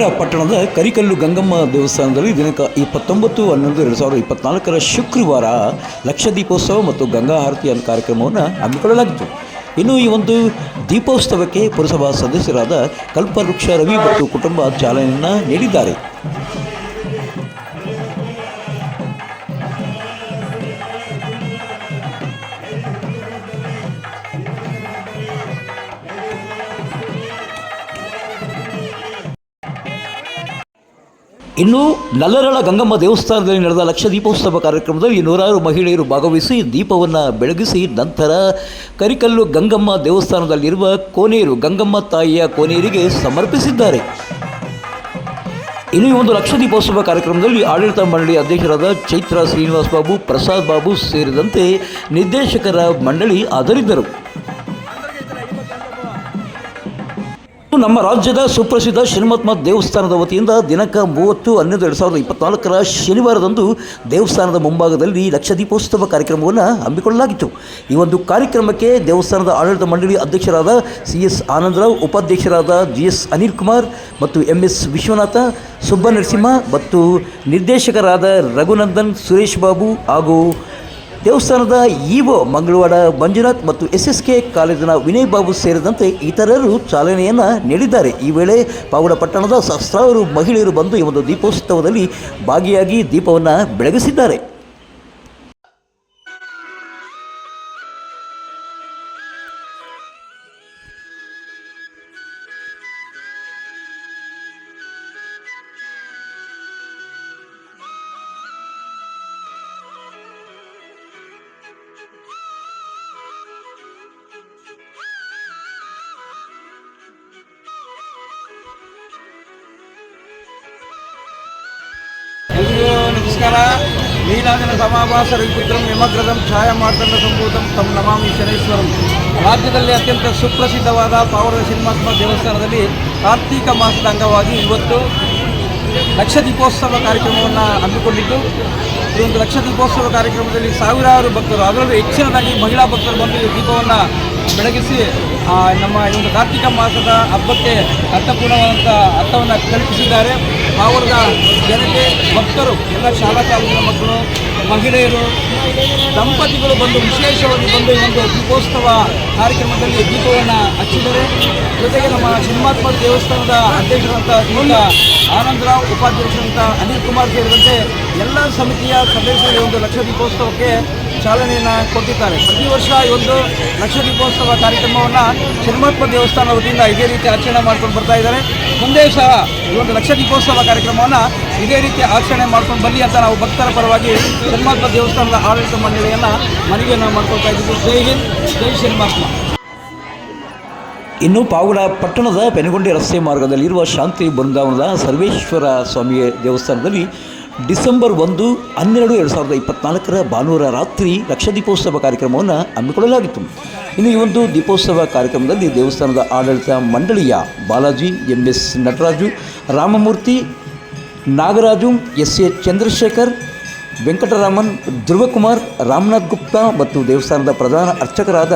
ಪಾವಗಡ ಪಟ್ಟಣದ ಕರಿಕಲ್ಲು ಗಂಗಮ್ಮ ದೇವಸ್ಥಾನದಲ್ಲಿ ದಿನಾಂಕ 29/11/2024 ಶುಕ್ರವಾರ ಲಕ್ಷ ದೀಪೋತ್ಸವ ಮತ್ತು ಗಂಗಾ ಆರತಿ ಕಾರ್ಯಕ್ರಮವನ್ನು ಹಮ್ಮಿಕೊಳ್ಳಲಾಗಿತ್ತು. ಇನ್ನು ಈ ಒಂದು ದೀಪೋತ್ಸವಕ್ಕೆ ಪುರಸಭಾ ಸದಸ್ಯರಾದ ಕಲ್ಪವೃಕ್ಷ ರವಿ ಮತ್ತು ಕುಟುಂಬ ಚಾಲನೆಯನ್ನು ನೀಡಿದ್ದಾರೆ. ಇನ್ನು ನಲ್ಲರಳ ಗಂಗಮ್ಮ ದೇವಸ್ಥಾನದಲ್ಲಿ ನಡೆದ ಲಕ್ಷ ದೀಪೋತ್ಸವ ಕಾರ್ಯಕ್ರಮದಲ್ಲಿ ನೂರಾರು ಮಹಿಳೆಯರು ಭಾಗವಹಿಸಿ ದೀಪವನ್ನು ಬೆಳಗಿಸಿ ನಂತರ ಕರಿಕಲ್ಲು ಗಂಗಮ್ಮ ದೇವಸ್ಥಾನದಲ್ಲಿರುವ ಕೋನೇರು ಗಂಗಮ್ಮ ತಾಯಿಯ ಕೋನೇರಿಗೆ ಸಮರ್ಪಿಸಿದ್ದಾರೆ. ಇನ್ನು ಈ ಒಂದು ಲಕ್ಷ ದೀಪೋತ್ಸವ ಕಾರ್ಯಕ್ರಮದಲ್ಲಿ ಆಡಳಿತ ಮಂಡಳಿ ಅಧ್ಯಕ್ಷರಾದ ಚೈತ್ರ ಶ್ರೀನಿವಾಸ್ ಬಾಬು, ಪ್ರಸಾದ್ ಬಾಬು ಸೇರಿದಂತೆ ನಿರ್ದೇಶಕರ ಮಂಡಳಿ ಹಾಜರಿದ್ದರು. ನಮ್ಮ ರಾಜ್ಯದ ಸುಪ್ರಸಿದ್ಧ ಶ್ರೀಮತ್ಮ ದೇವಸ್ಥಾನದ ವತಿಯಿಂದ ದಿನಾಂಕ 30/11/2024 ಶನಿವಾರದಂದು ದೇವಸ್ಥಾನದ ಮುಂಭಾಗದಲ್ಲಿ ಲಕ್ಷ ದೀಪೋತ್ಸವ ಕಾರ್ಯಕ್ರಮವನ್ನು ಹಮ್ಮಿಕೊಳ್ಳಲಾಗಿತ್ತು. ಈ ಒಂದು ಕಾರ್ಯಕ್ರಮಕ್ಕೆ ದೇವಸ್ಥಾನದ ಆಡಳಿತ ಮಂಡಳಿ ಅಧ್ಯಕ್ಷರಾದ CS ಆನಂದರಾವ್, ಉಪಾಧ್ಯಕ್ಷರಾದ GS ಅನಿಲ್ ಕುಮಾರ್ ಮತ್ತು MS ವಿಶ್ವನಾಥ, ಸುಬ್ಬನರಸಿಂಹ ಮತ್ತು ನಿರ್ದೇಶಕರಾದ ರಘುನಂದನ್, ಸುರೇಶ್ ಬಾಬು ಹಾಗೂ ದೇವಸ್ಥಾನದ EO ಮಂಗಳವಾಡ ಮಂಜುನಾಥ್ ಮತ್ತು SSK ಕಾಲೇಜಿನ ವಿನಯ್ ಬಾಬು ಸೇರಿದಂತೆ ಇತರರು ಚಾಲನೆಯನ್ನು ನೀಡಿದ್ದಾರೆ. ಈ ವೇಳೆ ಪಾವಗಡ ಪಟ್ಟಣದ ಸಹಸ್ರಾರು ಮಹಿಳೆಯರು ಬಂದು ಈ ಒಂದು ದೀಪೋತ್ಸವದಲ್ಲಿ ಭಾಗಿಯಾಗಿ ದೀಪವನ್ನು ಬೆಳಗಿಸಿದ್ದಾರೆ. ನಮಸ್ಕಾರ. ನೀಲಾಂಜನ ಸಮಾಭಾಸ ರವಿಪುತ್ರಂ ಯಮಗ್ರದಂ ಛಾಯಾಮಾರ್ದಂಡ ಸಂಭೂತಂ ತಂ ನಮಾಮಿ ಶನೇಶ್ವರಂ. ರಾಜ್ಯದಲ್ಲಿ ಅತ್ಯಂತ ಸುಪ್ರಸಿದ್ಧವಾದ ಪಾವಗಡ ಶ್ರೀನಿವಾಸ ದೇವಸ್ಥಾನದಲ್ಲಿ ಕಾರ್ತೀಕ ಮಾಸದ ಅಂಗವಾಗಿ ಇವತ್ತು ಲಕ್ಷ ದೀಪೋತ್ಸವ ಕಾರ್ಯಕ್ರಮವನ್ನು ಹಮ್ಮಿಕೊಂಡಿದ್ದು, ಈ ಒಂದು ಲಕ್ಷ ದೀಪೋತ್ಸವ ಕಾರ್ಯಕ್ರಮದಲ್ಲಿ ಸಾವಿರಾರು ಭಕ್ತರು, ಅದರಲ್ಲೂ ಹೆಚ್ಚಿನದಾಗಿ ಮಹಿಳಾ ಭಕ್ತರು ಬಂದು ದೀಪವನ್ನು ಬೆಳಗಿಸಿ ನಮ್ಮ ಈ ಒಂದು ಕಾರ್ತಿಕ ಮಾಸದ ಹಬ್ಬಕ್ಕೆ ಅರ್ಥಪೂರ್ಣವಾದಂಥ ಅರ್ಥವನ್ನು ಕಲ್ಪಿಸಿದ್ದಾರೆ. ಪಾವಗಡದ ಜನತೆ, ಭಕ್ತರು, ಎಲ್ಲ ಶಾಲಾ ಕಾಲೇಜಿನ ಮಕ್ಕಳು, ಮಹಿಳೆಯರು, ದಂಪತಿಗಳು ಬಂದು ವಿಶೇಷವಾಗಿ ಬಂದು ಈ ಒಂದು ದೀಪೋತ್ಸವ ಕಾರ್ಯಕ್ರಮದಲ್ಲಿ ದೀಪವನ್ನು ಹಚ್ಚಿದ್ದಾರೆ. ಜೊತೆಗೆ ನಮ್ಮ ಶ್ರೀನಿವಾಸ ದೇವಸ್ಥಾನದ ಅಧ್ಯಕ್ಷರಂಥ ಆನಂದರಾವ್, ಉಪಾಧ್ಯಕ್ಷರಂಥ ಅನಿಲ್ ಕುಮಾರ್ ಸೇರಿದಂತೆ ಎಲ್ಲ ಸಮಿತಿಯ ಸದಸ್ಯರು ಒಂದು ಲಕ್ಷ ದೀಪೋತ್ಸವಕ್ಕೆ ಚಾಲನೆಯನ್ನು ಕೊಟ್ಟಿದ್ದಾರೆ. ಪ್ರತಿ ವರ್ಷ ಈ ಒಂದು ಲಕ್ಷ ದೀಪೋತ್ಸವ ಕಾರ್ಯಕ್ರಮವನ್ನು ಶ್ರೀನಿವಾಸ ದೇವಸ್ಥಾನ ವತಿಯಿಂದ ಇದೇ ರೀತಿ ಆಚರಣೆ ಮಾಡ್ಕೊಂಡು ಬರ್ತಾ ಇದ್ದಾರೆ. ಮುಂದೆ ಸಹ ಈ ಒಂದು ಲಕ್ಷ ದೀಪೋತ್ಸವ ಕಾರ್ಯಕ್ರಮವನ್ನು ಇದೇ ರೀತಿ ಆಚರಣೆ ಮಾಡ್ಕೊಂಡು ಬನ್ನಿ ಅಂತ ನಾವು ಭಕ್ತರ ಪರವಾಗಿ ಶ್ರೀನಿವಾಸ ದೇವಸ್ಥಾನದ ಆಡಳಿತ ಮಂಡಳಿಯನ್ನು ಮನವಿಯನ್ನು ಮಾಡ್ಕೊಳ್ತಾ ಇದ್ದೀವಿ. ಜೈ ಹಿಂದ್, ಜೈ ಶ್ರೀನಿವಾಸ. ಇನ್ನು ಪಾವಗಡ ಪಟ್ಟಣದ ಪೆನಗೊಂಡಿ ರಸ್ತೆ ಮಾರ್ಗದಲ್ಲಿರುವ ಶಾಂತಿ ಬೃಂದಾವನದ ಸರ್ವೇಶ್ವರ ಸ್ವಾಮಿಯ ದೇವಸ್ಥಾನದಲ್ಲಿ ಡಿಸೆಂಬರ್ 1/12/2024 ಭಾನುವಾರ ರಾತ್ರಿ ಲಕ್ಷ ದೀಪೋತ್ಸವ ಕಾರ್ಯಕ್ರಮವನ್ನು ಹಮ್ಮಿಕೊಳ್ಳಲಾಗಿತ್ತು. ಇನ್ನು ಈ ಒಂದು ದೀಪೋತ್ಸವ ಕಾರ್ಯಕ್ರಮದಲ್ಲಿ ದೇವಸ್ಥಾನದ ಆಡಳಿತ ಮಂಡಳಿಯ ಬಾಲಾಜಿ, MS ನಟರಾಜು, ರಾಮಮೂರ್ತಿ, ನಾಗರಾಜು, SA ಚಂದ್ರಶೇಖರ್, ವೆಂಕಟರಾಮನ್, ಧ್ರುವಕುಮಾರ್, ರಾಮನಾಥ್ ಗುಪ್ತಾ ಮತ್ತು ದೇವಸ್ಥಾನದ ಪ್ರಧಾನ ಅರ್ಚಕರಾದ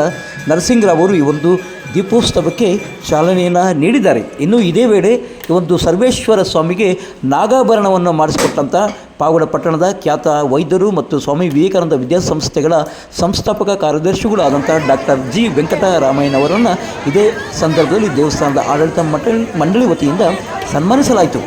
ನರಸಿಂಗರಾವ್ ಅವರು ಈ ಒಂದು ದೀಪೋತ್ಸವಕ್ಕೆ ಚಾಲನೆಯನ್ನು ನೀಡಿದ್ದಾರೆ. ಇನ್ನು ಇದೇ ವೇಳೆ ಈ ಒಂದು ಸರ್ವೇಶ್ವರ ಸ್ವಾಮಿಗೆ ನಾಗಾಭರಣವನ್ನು ಮಾಡಿಸಿಕೊಟ್ಟಂಥ ಪಾವಗಡ ಪಟ್ಟಣದ ಖ್ಯಾತ ವೈದ್ಯರು ಮತ್ತು ಸ್ವಾಮಿ ವಿವೇಕಾನಂದ ವಿದ್ಯಾಸಂಸ್ಥೆಗಳ ಸಂಸ್ಥಾಪಕ ಕಾರ್ಯದರ್ಶಿಗಳು ಆದಂಥ ಡಾಕ್ಟರ್ G ವೆಂಕಟರಾಮಯ್ಯನವರನ್ನು ಇದೇ ಸಂದರ್ಭದಲ್ಲಿ ದೇವಸ್ಥಾನದ ಆಡಳಿತ ಮಂಡಳಿ ವತಿಯಿಂದ ಸನ್ಮಾನಿಸಲಾಯಿತು.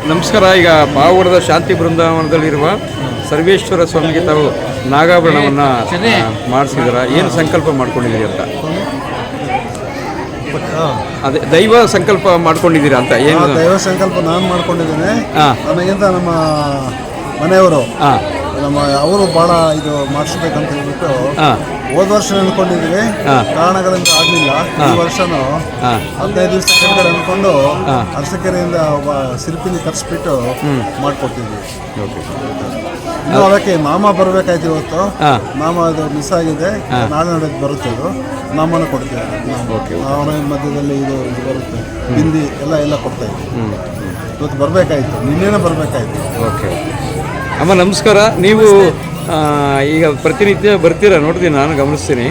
ನಮಸ್ಕಾರ. ಈಗ ಪಾವಗಡದ ಶಾಂತಿ ಬೃಂದಾವನದಲ್ಲಿರುವ ಸರ್ವೇಶ್ವರ ಸ್ವಾಮಿಗೆ ತಾವು ನಾಗಾಭರಣವನ್ನು ಮಾಡಿಸಿದಾರ. ಏನು ಸಂಕಲ್ಪ ಮಾಡ್ಕೊಂಡಿದ್ದೀರಿ ಅಂತ? ಅದೇ ದೈವ ಸಂಕಲ್ಪ ಮಾಡ್ಕೊಂಡಿದ್ದೀರಾ ಅಂತ? ಏನು ದೈವ ಸಂಕಲ್ಪ ನಾನು ಮಾಡ್ಕೊಂಡಿದ್ದೇನೆ. ನನಗಿಂತ ನಮ್ಮ ಮನೆಯವರು ಅವರು ಭಾಳ ಇದು ಮಾಡಿಸ್ಬೇಕಂತ ಹೇಳ್ಬಿಟ್ಟು ಹೋದ ವರ್ಷ ಅಂದ್ಕೊಂಡಿದ್ವಿ, ಕಾರಣಗಳಿಂದ ಆಗಲಿಲ್ಲ. ಈ ವರ್ಷನೂ 15 ದಿವಸ ಕೆಳಗಡೆ ಅಂದ್ಕೊಂಡು ಅರಸಕೆರೆಯಿಂದ ಒಬ್ಬ ಶಿಲ್ಪಿನಿ ಕರೆಸ್ಬಿಟ್ಟು ಮಾಡಿಕೊಡ್ತಿದ್ವಿ. ಇನ್ನು ಅದಕ್ಕೆ ನಾಮ ಬರಬೇಕಾಯ್ತು. ಇವತ್ತು ನಾಮ ಅದು ಮಿಸ್ ಆಗಿದೆ, ನಾಳೆ ನಡೆದು ಬರುತ್ತೆ. ಅದು ನಾಮನ ಕೊಡ್ತೇವೆ. ಅವನ ಮಧ್ಯದಲ್ಲಿ ಇದು ಬರುತ್ತೆ, ಹಿಂದಿ ಎಲ್ಲ ಕೊಡ್ತಾ ಇದ್ವಿ. ಇವತ್ತು ಬರಬೇಕಾಯ್ತು, ನಿನ್ನೆನೇ ಬರಬೇಕಾಯ್ತು. ಓಕೆ ಅಮ್ಮ, ನಮಸ್ಕಾರ. ನೀವು ಈಗ ಪ್ರತಿನಿತ್ಯ ಬರ್ತೀರಾ, ನೋಡ್ತೀನಿ, ನಾನು ಗಮನಿಸ್ತೀನಿ.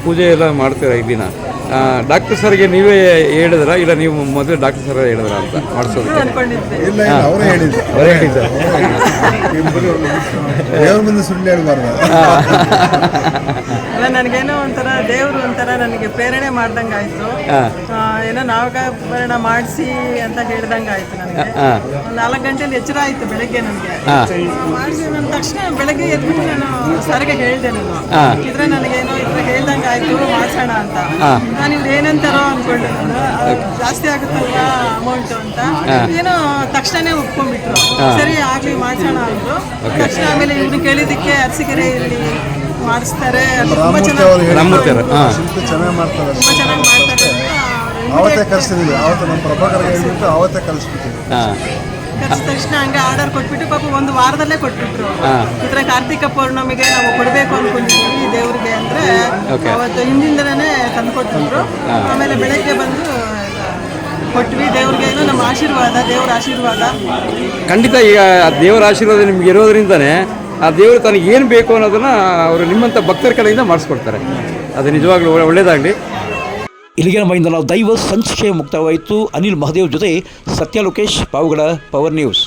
ಪೂಜೆ ಎಲ್ಲ ಮಾಡ್ತೀರಾ ಈ ದಿನ. ಡಾಕ್ಟರ್ ಸರ್ಗೆ ನೀವೇ ಹೇಳಿದ್ರ, ಇಲ್ಲ ನೀವು ಮೊದಲು ಡಾಕ್ಟರ್ ಸರ್ ಹೇಳಿದ್ರ ಅಂತ ಮಾಡಿಸೋದಕ್ಕೆ? ಇಲ್ಲ ಅವರೇ ಹೇಳಿದ್ರು. ಅವರೇ ಹೇಳಿದ್ರು. ದೇವ್ರ ಮುಂದೆ ಸುಳ್ಳು ಹೇಳ್ಬಾರ್ದು. ಅಲ್ಲ, ನನಗೇನೋ ಒಂಥರ ದೇವರು ಒಂಥರ ನನಗೆ ಪ್ರೇರಣೆ ಮಾಡ್ದಂಗೆ ಆಯಿತು. ಏನೋ ನಾಮಕರಣ ಮಾಡಿಸಿ ಅಂತ ಹೇಳ್ದಂಗೆ ಆಯಿತು ನನಗೆ. ಒಂದು 4 ಗಂಟೆಯಲ್ಲಿ ಎಚ್ಚರ ಆಯಿತು ಬೆಳಗ್ಗೆ ನನಗೆ. ಮಾಡಿಸಿ ನನ್ನ ತಕ್ಷಣ ಬೆಳಗ್ಗೆ ಎದ್ಬಿಟ್ಟು ನಾನು ಸರ್ಗೆ ಹೇಳಿದೆ. ನಾನು ಇದ್ರೆ ನನಗೇನೋ ಇದ್ರೆ ಹೇಳ್ದಂಗೆ ಆಯಿತು, ಮಾಡಿಸೋಣ ಅಂತ. ನಾನು ಇವ್ರು ಏನಂತಾರೋ ಅಂದ್ಕೊಂಡೆ. ನಾನು ಜಾಸ್ತಿ ಆಗುತ್ತಲ್ವ ಅಮೌಂಟು ಅಂತ. ಏನೋ ತಕ್ಷಣನೇ ಒಪ್ಕೊಂಡ್ಬಿಟ್ರು. ಸರಿ ಆಗಲಿ ಮಾಡಿಸೋಣ ಅಂದರು. ತಕ್ಷಣ ಆಮೇಲೆ ಇವ್ರು ಕೇಳಿದ್ದಕ್ಕೆ ಅರಸೀಕೆರೆಯಲ್ಲಿ ಮಾಡಿಸ್ತಾರೆ, ತುಂಬ ಚೆನ್ನಾಗಿ ಚೆನ್ನಾಗಿ ಮಾಡ್ತಾರೆ, ತುಂಬ ಚೆನ್ನಾಗಿ ಮಾಡ್ತಾರೆ ಅಂತ ಅವತ್ತೇ ಕಳಿಸಿದ್ವಿ. ಅವತ್ತು ನಮ್ಮ ಪ್ರಭಾಕರ್ ಹೇಳ್ಬಿಟ್ಟು ಅವತ್ತೇ ಕಳಿಸ್ಬಿಟ್ಟಿದ್ವಿ. ಕಳಿಸಿದ ತಕ್ಷಣ ಹಂಗೆ ಆರ್ಡರ್ ಕೊಟ್ಬಿಟ್ಟು ಪಾಪ 1 ವಾರದಲ್ಲೇ ಕೊಟ್ಬಿಟ್ರು. ಇದ್ರೆ ಕಾರ್ತಿಕ ಪೌರ್ಣಮಿಗೆ ನಾವು ಕೊಡಬೇಕು ಅಂದ್ಕೊಂಡಿದ್ವಿ ದೇವ್ರಿಗೆ ಅಂದರೆ ಅವತ್ತು ಹಿಂದಿಂದನೇ ತಂದು ಕೊಟ್ಬಿಟ್ರು. ಆಮೇಲೆ ಬೆಳಗ್ಗೆ ಬಂದು ಕೊಟ್ವಿ. ದೇವ್ರಿಗೆ ಏನೋ ನಮ್ಮ ಆಶೀರ್ವಾದ, ದೇವ್ರ ಆಶೀರ್ವಾದ. ಖಂಡಿತ ಈಗ ದೇವರ ಆಶೀರ್ವಾದ ನಿಮ್ಗೆ ಇರೋದ್ರಿಂದನೇ ಆ ದೇವರು ತನಗೆ ಏನು ಬೇಕು ಅನ್ನೋದನ್ನು ಅವರು ನಿಮ್ಮಂಥ ಭಕ್ತರ ಕಡೆಯಿಂದ ಮಾಡಿಸ್ಕೊಡ್ತಾರೆ. ಅದು ನಿಜವಾಗ್ಲೂ ಒಳ್ಳೆಯದಾಗಲಿ. ಇಲ್ಲಿಗೆ ನಮ್ಮಿಂದ ನಾವು ದೈವ ಸಂಶಯ ಮುಕ್ತವಾಯಿತು. ಅನಿಲ್ ಮಹದೇವ್ ಜೊತೆ ಸತ್ಯ ಲೋಕೇಶ್, ಪಾವಗಡ, ಪವರ್ ನ್ಯೂಸ್.